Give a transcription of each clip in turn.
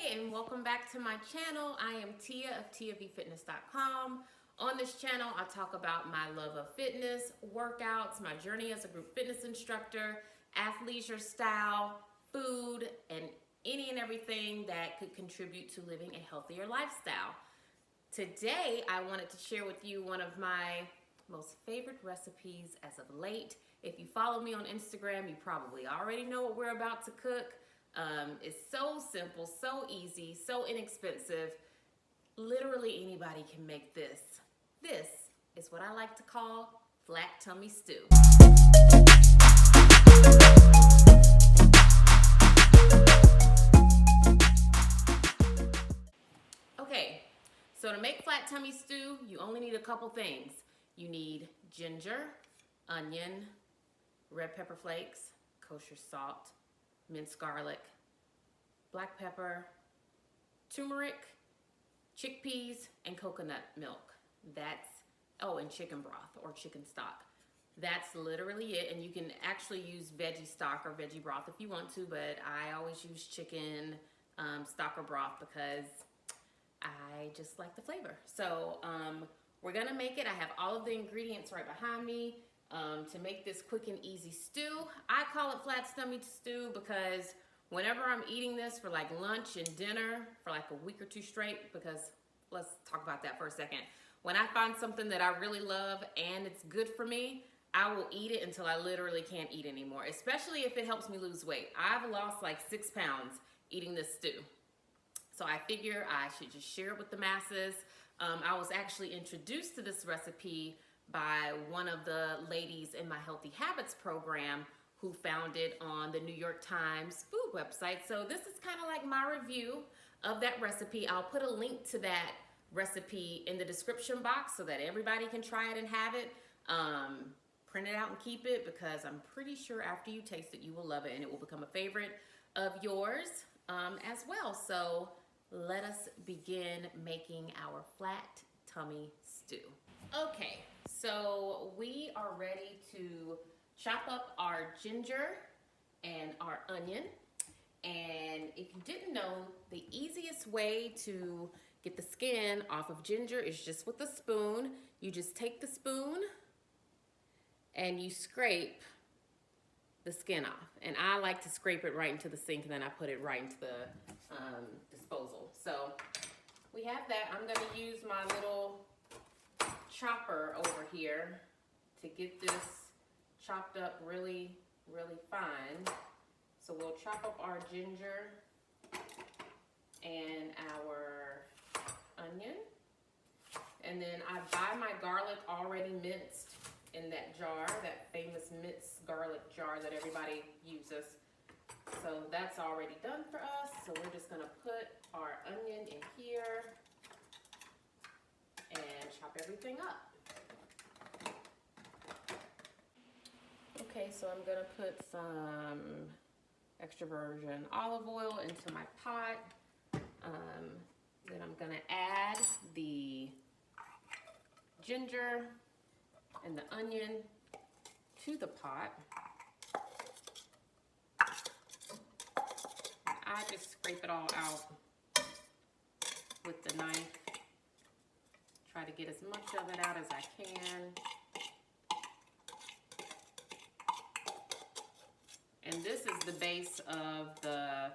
Hey, and welcome back to my channel. I am Tia of TiaVFitness.com. On this channel, I talk about my love of fitness, workouts, my journey as a group fitness instructor, athleisure style, food, and any and everything that could contribute to living a healthier lifestyle. Today, I wanted to share with you one of my most favorite recipes as of late. If you follow me on Instagram, you probably already know what we're about to cook. It's so simple, so easy, so inexpensive. Literally anybody can make this. This is what I like to call flat tummy stew. Okay, so to make flat tummy stew, you only need a couple things. You need ginger, onion, red pepper flakes, kosher salt, minced garlic, black pepper, turmeric, chickpeas, and coconut milk. And chicken broth or chicken stock. That's literally it, and you can actually use veggie stock or veggie broth if you want to, but I always use chicken stock or broth because I just like the flavor. So we're gonna make it. I have all of the ingredients right behind me. To make this quick and easy stew. I call it flat tummy stew because whenever I'm eating this for like lunch and dinner for like a week or two straight, because let's talk about that for a second. When I find something that I really love and it's good for me, I will eat it until I literally can't eat anymore, especially if it helps me lose weight. I've lost like 6 pounds eating this stew. So I figure I should just share it with the masses. I was actually introduced to this recipe by one of the ladies in my Healthy Habits program who found it on the New York Times food website. So this is kind of like my review of that recipe. I'll put a link to that recipe in the description box so that everybody can try it and have it. Print it out and keep it because I'm pretty sure after you taste it, you will love it and it will become a favorite of yours as well. So let us begin making our flat tummy stew. Okay, so we are ready to chop up our ginger and our onion. And if you didn't know, the easiest way to get the skin off of ginger is just with a spoon. You just take the spoon and you scrape the skin off. And I like to scrape it right into the sink and then I put it right into the disposal. So we have that. I'm gonna use my little chopper over here to get this chopped up really, really fine. So we'll chop up our ginger and our onion. And then I buy my garlic already minced in that jar, that famous minced garlic jar that everybody uses. So that's already done for us. So we're just gonna put our onion in here and chop everything up. Okay, so I'm gonna put some extra virgin olive oil into my pot. Then I'm gonna add the ginger and the onion to the pot. I just scrape it all out with the knife. Try to get as much of it out as I can. And this is the base of the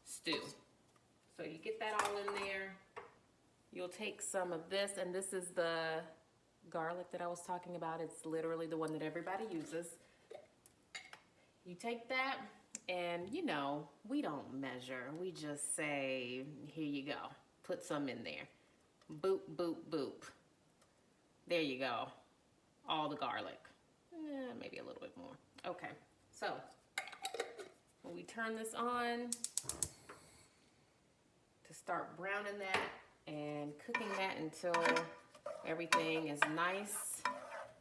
stew. So you get that all in there. You'll take some of this, and this is the garlic that I was talking about. It's literally the one that everybody uses. You take that, and you know, we don't measure. We just say, here you go. Put some in there. Boop, boop, boop. There you go. All the garlic. Maybe a little bit more. Okay, so when we turn this on to start browning that and cooking that until everything is nice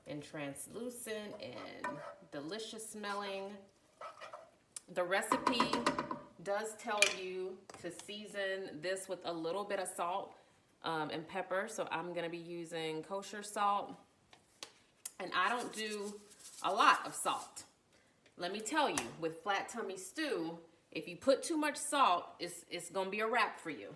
and translucent and delicious smelling. The recipe does tell you to season this with a little bit of salt and pepper. So I'm gonna be using kosher salt. And I don't do a lot of salt. Let me tell you, with flat tummy stew, If you put too much salt, it's gonna be a wrap for you.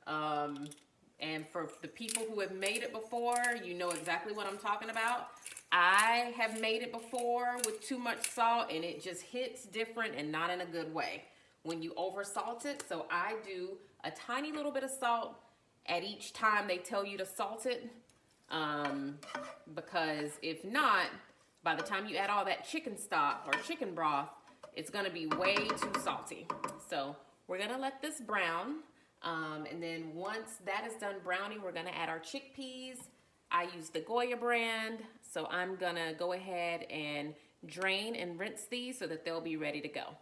And for the people who have made it before, you know exactly what I'm talking about. I have made it before with too much salt, and it just hits different and not in a good way when you over salt it. So I do a tiny little bit of salt at each time they tell you to salt it, because if not, by the time you add all that chicken stock or chicken broth, it's gonna be way too salty. So we're gonna let this brown, and then once that is done browning, we're gonna add our chickpeas. I use the Goya brand, so I'm gonna go ahead and drain and rinse these so that they'll be ready to go.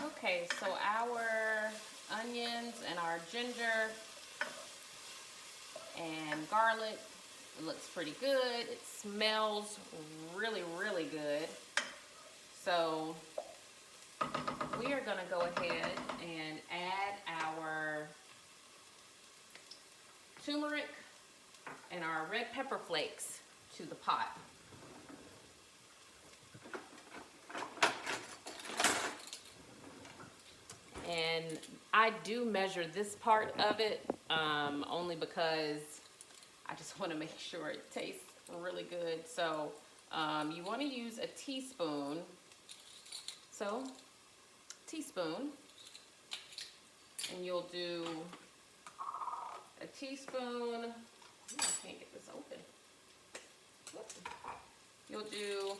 Okay, so our onions and our ginger and garlic, it looks pretty good. It smells really, really good. So we are gonna go ahead and add our turmeric and our red pepper flakes to the pot. And I do measure this part of it, only because I just want to make sure it tastes really good. So you want to use a teaspoon. So teaspoon, and you'll do a teaspoon. I can't get this open. Whoops. You'll do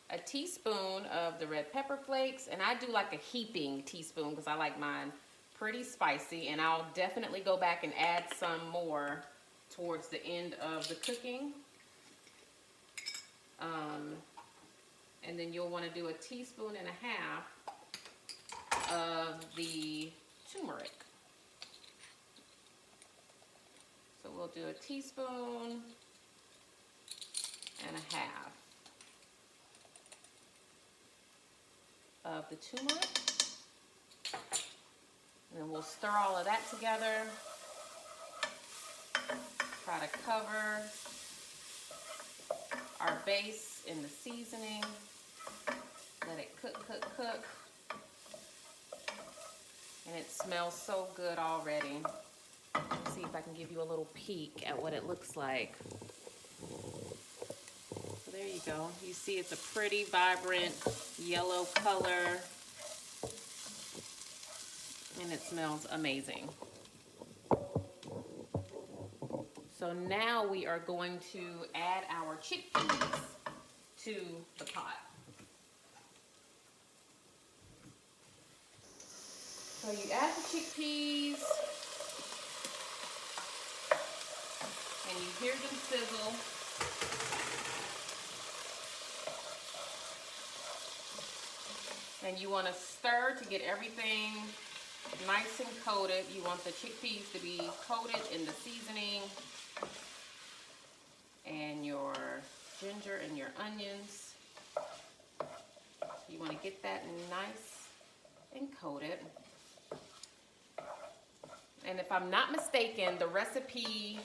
a teaspoon of the red pepper flakes, and I do like a heaping teaspoon because I like mine pretty spicy, and I'll definitely go back and add some more towards the end of the cooking. And then you'll want to do a teaspoon and a half of the turmeric. So we'll do a teaspoon and a half of the turmeric. And then we'll stir all of that together. Try to cover our base in the seasoning. Let it cook, cook, cook. And it smells so good already. Let's see if I can give you a little peek at what it looks like. So there you go. You see it's a pretty vibrant yellow color. And it smells amazing. So now we are going to add our chickpeas to the pot. So you add the chickpeas, and you hear them sizzle. And you want to stir to get everything nice and coated. You want the chickpeas to be coated in the seasoning and your ginger and your onions. You want to get that nice and coated. And if I'm not mistaken, the recipe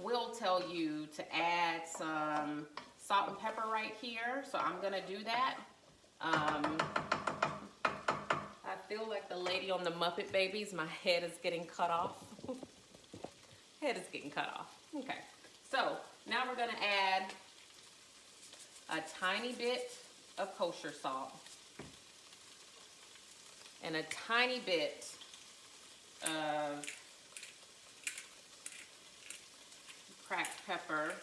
will tell you to add some salt and pepper right here. So I'm going to do that. I feel like the lady on the Muppet Babies. My head is getting cut off. Head is getting cut off. Okay. So now we're going to add a tiny bit of kosher salt and a tiny bit of cracked pepper.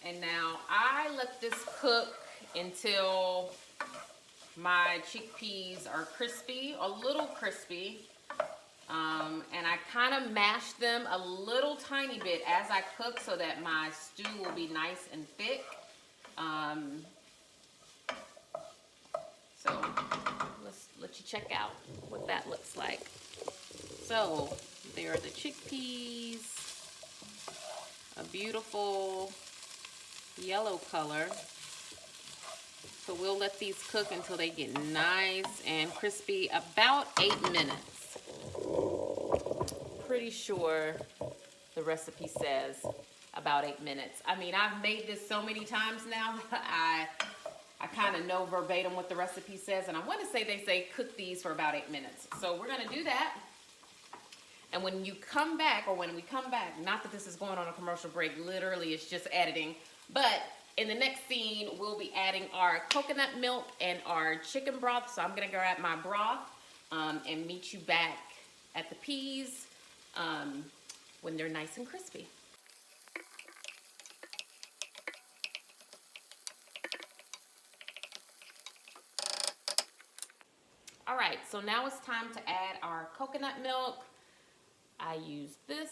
And now I let this cook until my chickpeas are crispy, a little crispy. And I kind of mash them a little tiny bit as I cook so that my stew will be nice and thick. So let's let you check out what that looks like. So there are the chickpeas, a beautiful yellow color. So we'll let these cook until they get nice and crispy, about 8 minutes. Pretty sure the recipe says about 8 minutes. I mean, I've made this so many times now that I kind of know verbatim what the recipe says, and I want to say they say cook these for about 8 minutes. So we're going to do that. And when you come back, or when we come back, not that this is going on a commercial break, literally it's just editing, but in the next scene, we'll be adding our coconut milk and our chicken broth. So I'm going to grab my broth and meet you back at the peas when they're nice and crispy. All right, so now it's time to add our coconut milk. I use this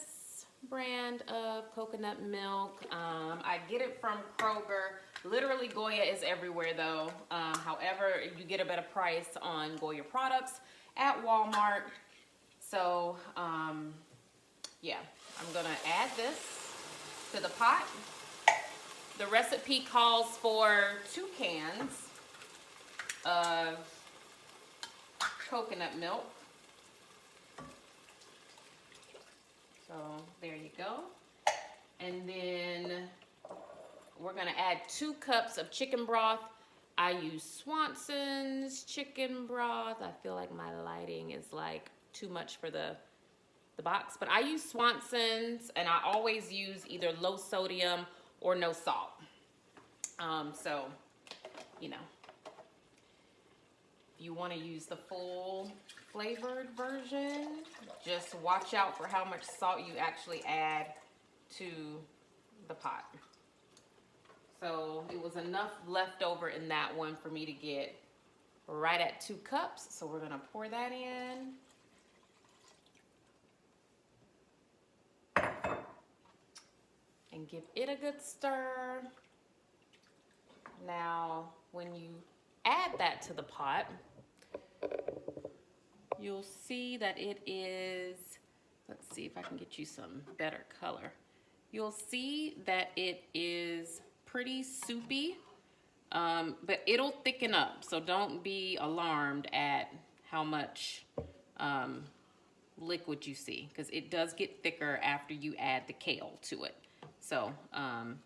brand of coconut milk. I get it from Kroger. Literally, Goya is everywhere though. However, you get a better price on Goya products at Walmart. So, yeah, I'm gonna add this to the pot. The recipe calls for 2 cans of coconut milk. So there you go. And then we're gonna add 2 cups of chicken broth. I use Swanson's chicken broth. I feel like my lighting is like too much for the box, but I use Swanson's, and I always use either low sodium or no salt. So, you know, if you want to use the full flavored version, just watch out for how much salt you actually add to the pot. So it was enough left over in that one for me to get right at 2 cups. So we're gonna pour that in. And give it a good stir. Now, when you add that to the pot, you'll see that it is, let's see if I can get you some better color. You'll see that it is pretty soupy, but it'll thicken up. So don't be alarmed at how much liquid you see, because it does get thicker after you add the kale to it. So, and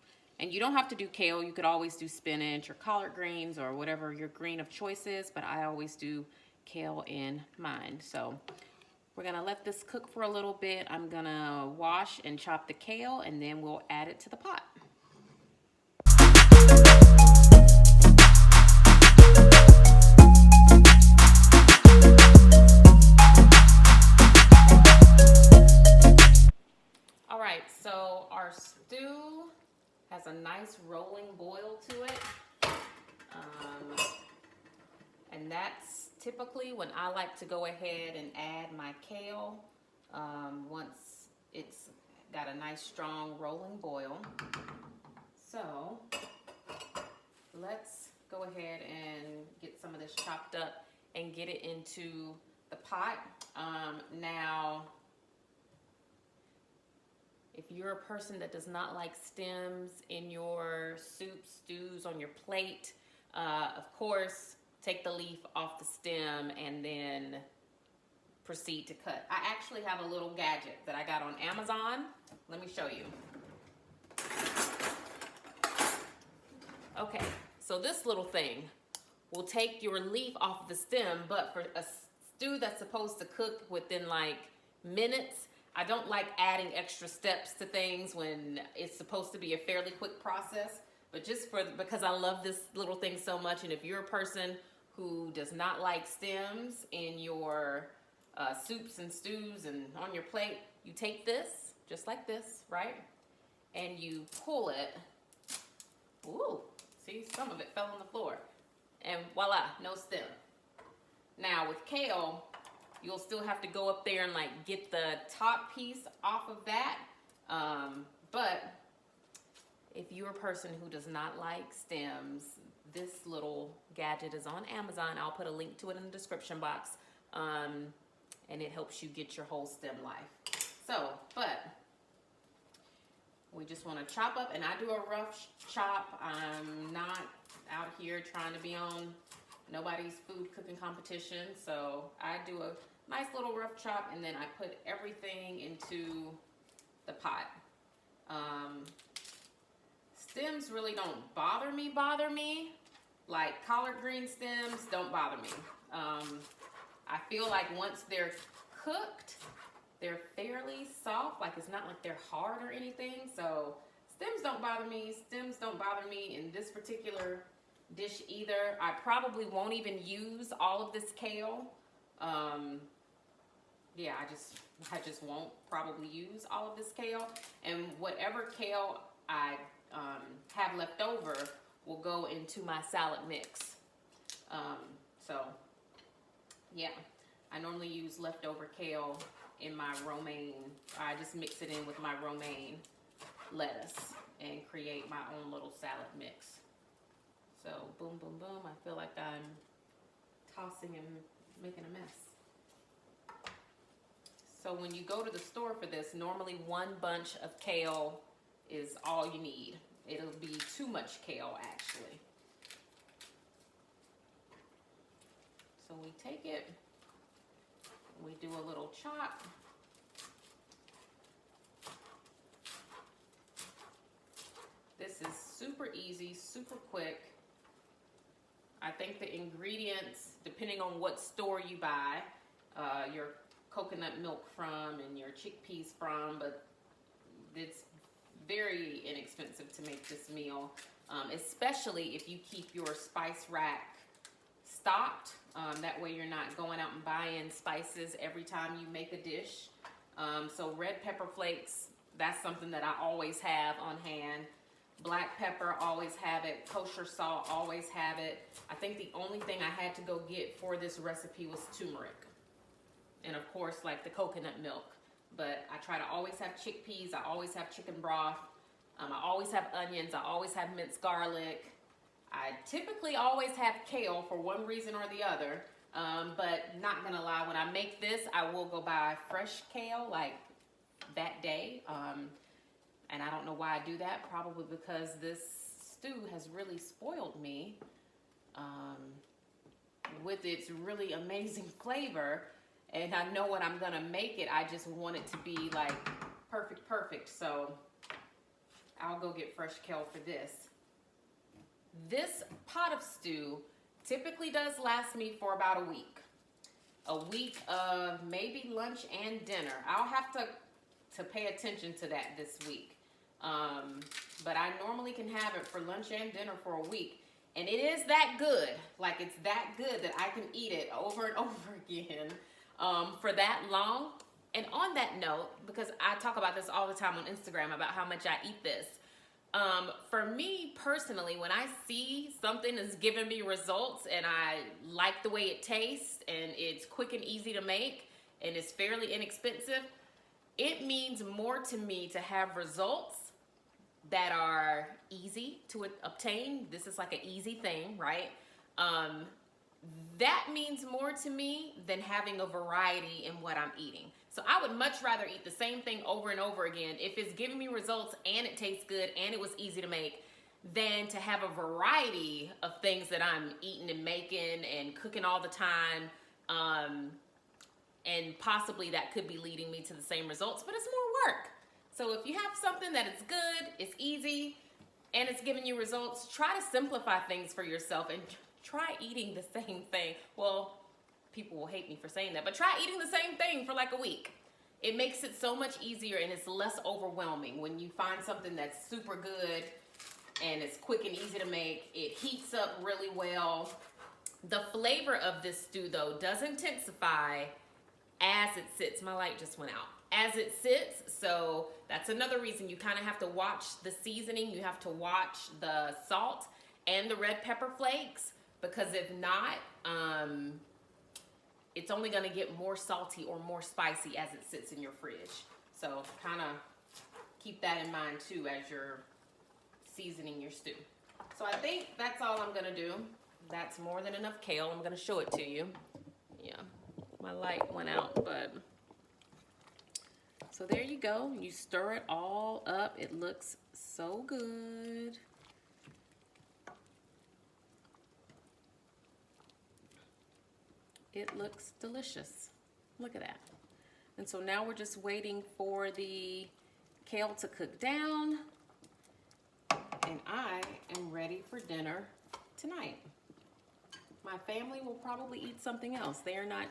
you don't have to do kale. You could always do spinach or collard greens or whatever your green of choice is, but I always do kale in mine. So we're gonna let this cook for a little bit. I'm gonna wash and chop the kale, and then we'll add it to the pot. All right, so our stew has a nice rolling boil to it. And that's typically when I like to go ahead and add my kale once it's got a nice strong rolling boil. So let's go ahead and get some of this chopped up and get it into the pot. Now, if you're a person that does not like stems in your soup, stews, on your plate, of course, take the leaf off the stem and then proceed to cut. I actually have a little gadget that I got on Amazon. Let me show you. Okay, so this little thing will take your leaf off the stem, but for a stew that's supposed to cook within like minutes, I don't like adding extra steps to things when it's supposed to be a fairly quick process. But just because I love this little thing so much, and if you're a person who does not like stems in your soups and stews and on your plate, you take this, just like this, right? And you pull it. Ooh, see, some of it fell on the floor. And voila, no stem. Now with kale, you'll still have to go up there and like get the top piece off of that. But if you're a person who does not like stems, this little gadget is on Amazon. I'll put a link to it in the description box. And it helps you get your whole stem life. So, but We just want to chop up, and I do a rough chop. I'm not out here trying to be on nobody's food cooking competition, so I do a nice little rough chop, and then I put everything into the pot. Stems really don't bother me. Like collard green stems don't bother me. I feel like once they're cooked, they're fairly soft. Like it's not like they're hard or anything. So stems don't bother me. Stems don't bother me in this particular dish either. I probably won't even use all of this kale. Yeah, I just won't probably use all of this kale. And whatever kale I have left over will go into my salad mix. So yeah, I normally use leftover kale in my romaine. I just mix it in with my romaine lettuce and create my own little salad mix. So boom, boom, boom. I feel like I'm tossing and making a mess. So when you go to the store for this, normally one bunch of kale is all you need. It'll be too much kale actually. So we take it, we do a little chop. This is super easy, super quick. I think the ingredients, depending on what store you buy your coconut milk from and your chickpeas from, but it's very inexpensive to make this meal, especially if you keep your spice rack stocked. That way you're not going out and buying spices every time you make a dish. So red pepper flakes, that's something that I always have on hand. Black pepper, always have it. Kosher salt, always have it. I think the only thing I had to go get for this recipe was turmeric. And of course, like the coconut milk. But I try to always have chickpeas. I always have chicken broth. I always have onions. I always have minced garlic. I typically always have kale for one reason or the other. But not gonna lie, when I make this, I will go buy fresh kale like that day. And I don't know why I do that. Probably because this stew has really spoiled me with its really amazing flavor. And I know when I'm gonna make it, I just want it to be like perfect. So I'll go get fresh kale for this. This pot of stew typically does last me for about a week. A week of maybe lunch and dinner. I'll have to pay attention to that this week. But I normally can have it for lunch and dinner for a week. And it is that good. Like it's that good that I can eat it over and over again for that long. And on that note, because I talk about this all the time on Instagram about how much I eat this. For me personally, when I see something is giving me results and I like the way it tastes and it's quick and easy to make and it's fairly inexpensive, it means more to me to have results that are easy to obtain. This is like an easy thing, right? That means more to me than having a variety in what I'm eating. So I would much rather eat the same thing over and over again if it's giving me results and it tastes good and it was easy to make, than to have a variety of things that I'm eating and making and cooking all the time. And possibly that could be leading me to the same results, but it's more work. So if you have something that is good, it's easy, and it's giving you results, try to simplify things for yourself and try eating the same thing. Well, people will hate me for saying that, but try eating the same thing for like a week. It makes it so much easier and it's less overwhelming when you find something that's super good and it's quick and easy to make. It heats up really well. The flavor of this stew though does intensify as it sits. My light just went out. As it sits, so that's another reason you kind of have to watch the seasoning. You have to watch the salt and the red pepper flakes, because if not, it's only going to get more salty or more spicy as it sits in your fridge. So kind of keep that in mind too as you're seasoning your stew. So I think that's all I'm going to do. That's more than enough kale. I'm going to show it to you. Yeah, my light went out, but So there you go. You stir it all up. It looks so good. It looks delicious. Look at that. And so now we're just waiting for the kale to cook down. And I am ready for dinner tonight. My family will probably eat something else. They are not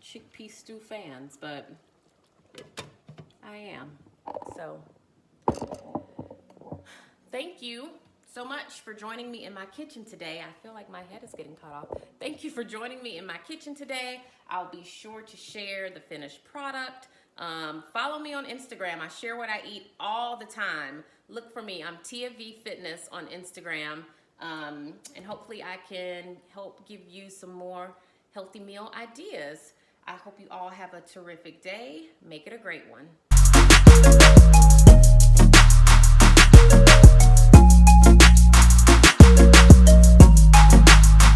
chickpea stew fans, but I am. So, thank you so much for joining me in my kitchen today. I feel like my head is getting cut off. Thank you for joining me in my kitchen today. I'll be sure to share the finished product. Follow me on Instagram. I share what I eat all the time. Look for me. I'm Tia V Fitness on Instagram. And hopefully I can help give you some more healthy meal ideas. I hope you all have a terrific day. Make it a great one.